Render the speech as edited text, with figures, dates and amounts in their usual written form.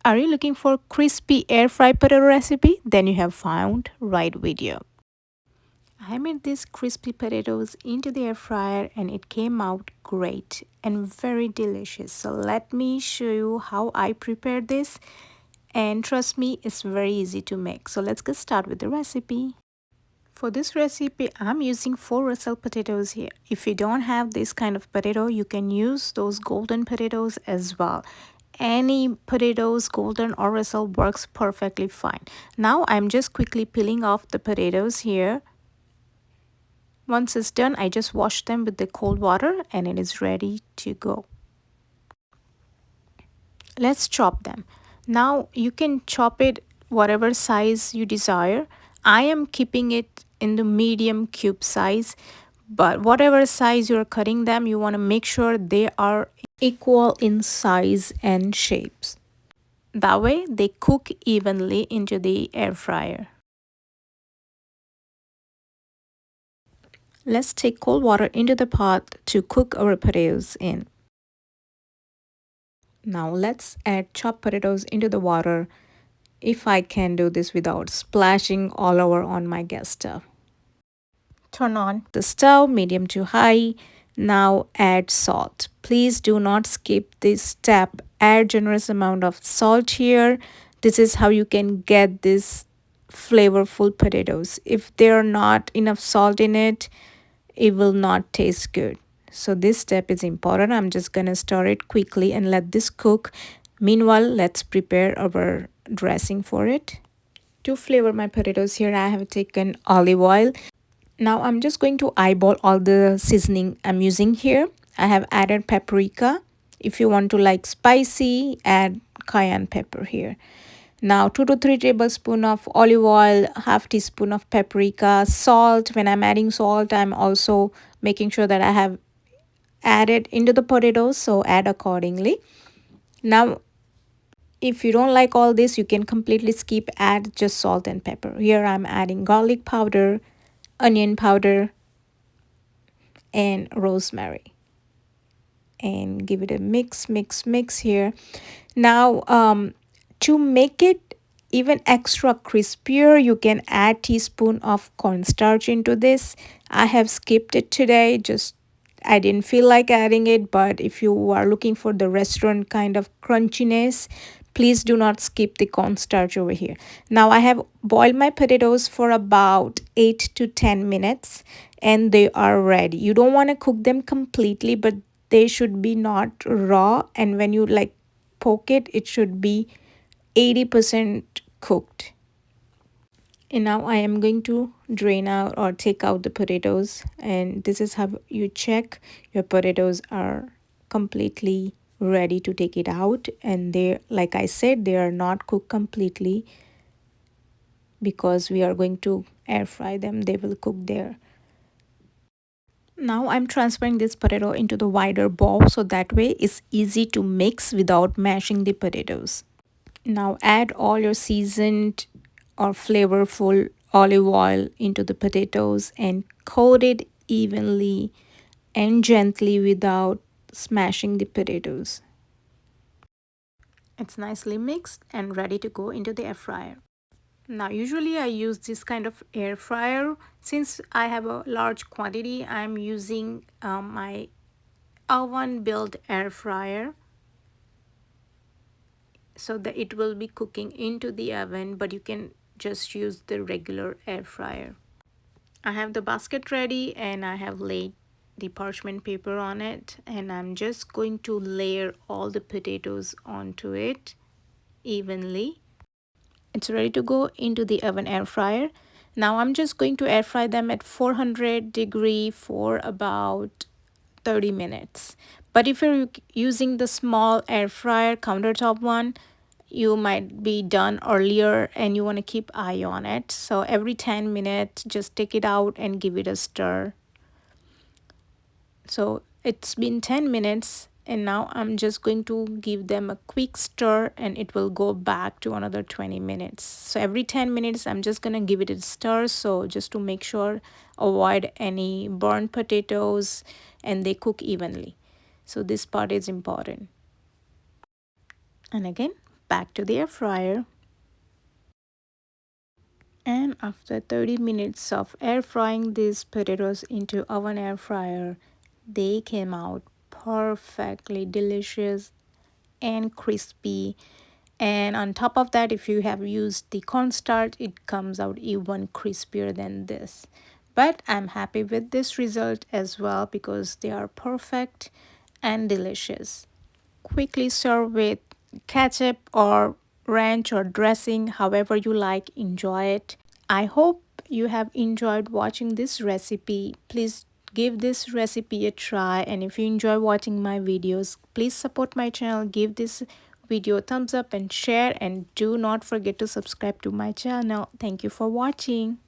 Are you looking for crispy air fry potato recipe? Then you have found right video. I made these crispy potatoes into the air fryer and it came out great and very delicious. So let me show you how I prepared this, and trust me, it's very easy to make. So let's get started with the recipe. For this recipe, I'm using 4 Russell potatoes here. If you don't have this kind of potato, you can use those golden potatoes as well. Any potatoes, golden or Russell, works perfectly fine. Now I'm just quickly peeling off the potatoes here. Once it's done, I just wash them with the cold water and it is ready to go. Let's chop them. Now you can chop it whatever size you desire. I am keeping it in the medium cube size, but whatever size you're cutting them, you want to make sure they are equal in size and shapes. That way they cook evenly into the air fryer. Let's take cold water into the pot to cook our potatoes in. Now let's add chopped potatoes into the water, if I can do this without splashing all over on my gas stove. Turn on the stove, medium to high. Now add salt. Please do not skip this step. Add generous amount of salt here. This is how you can get this flavorful potatoes. If there are not enough salt in it, it will not taste good. So this step is important. I'm just gonna stir it quickly and let this cook. Meanwhile, let's prepare our dressing for it. To flavor my potatoes here, I have taken olive oil. Now I'm just going to eyeball all the seasoning I'm using here. I have added paprika. If you want to like spicy, add cayenne pepper here. Now 2 to 3 tablespoons of olive oil, half teaspoon of paprika, salt. When I'm adding salt, I'm also making sure that I have added into the potatoes, so add accordingly. Now if you don't like all this, you can completely skip, add just salt and pepper. Here I'm adding garlic powder, onion powder, and rosemary, and give it a mix here. Now to make it even extra crispier, you can add teaspoon of cornstarch into this. I have skipped it today, just I didn't feel like adding it, but if you are looking for the restaurant kind of crunchiness, please do not skip the cornstarch over here. Now I have boiled my potatoes for about 8 to 10 minutes and they are ready. You don't want to cook them completely, but they should be not raw, and when you like poke it, it should be 80% cooked. And now I am going to drain out or take out the potatoes, and this is how you check your potatoes are completely ready to take it out. And they, like I said, they are not cooked completely because we are going to air fry them. They will cook there. Now I'm transferring this potato into the wider bowl, so that way it's easy to mix without mashing the potatoes. Now add all your seasoned or flavorful olive oil into the potatoes and coat it evenly and gently without smashing the potatoes. It's nicely mixed and ready to go into the air fryer. Now usually I use this kind of air fryer. Since I have a large quantity, I'm using my oven built air fryer, so that it will be cooking into the oven, but you can just use the regular air fryer. I have the basket ready and I have laid the parchment paper on it, and I'm just going to layer all the potatoes onto it evenly. It's ready to go into the oven air fryer. Now I'm just going to air fry them at 400 degree for about 30 minutes. But if you're using the small air fryer countertop one, you might be done earlier and you want to keep eye on it. So every 10 minutes, just take it out and give it a stir. So it's been 10 minutes and now I'm just going to give them a quick stir and it will go back to another 20 minutes. So every 10 minutes I'm just gonna give it a stir, so just to make sure, avoid any burnt potatoes and they cook evenly. So this part is important. And again, back to the air fryer. And after 30 minutes of air frying these potatoes into oven air fryer, they came out perfectly delicious and crispy. And on top of that, if you have used the cornstarch, it comes out even crispier than this. But I'm happy with this result as well because they are perfect and delicious. Quickly serve with ketchup or ranch or dressing, however you like, enjoy it. I hope you have enjoyed watching this recipe. Please give this recipe a try, and if you enjoy watching my videos, please support my channel, give this video a thumbs up and share, and do not forget to subscribe to my channel. Thank you for watching.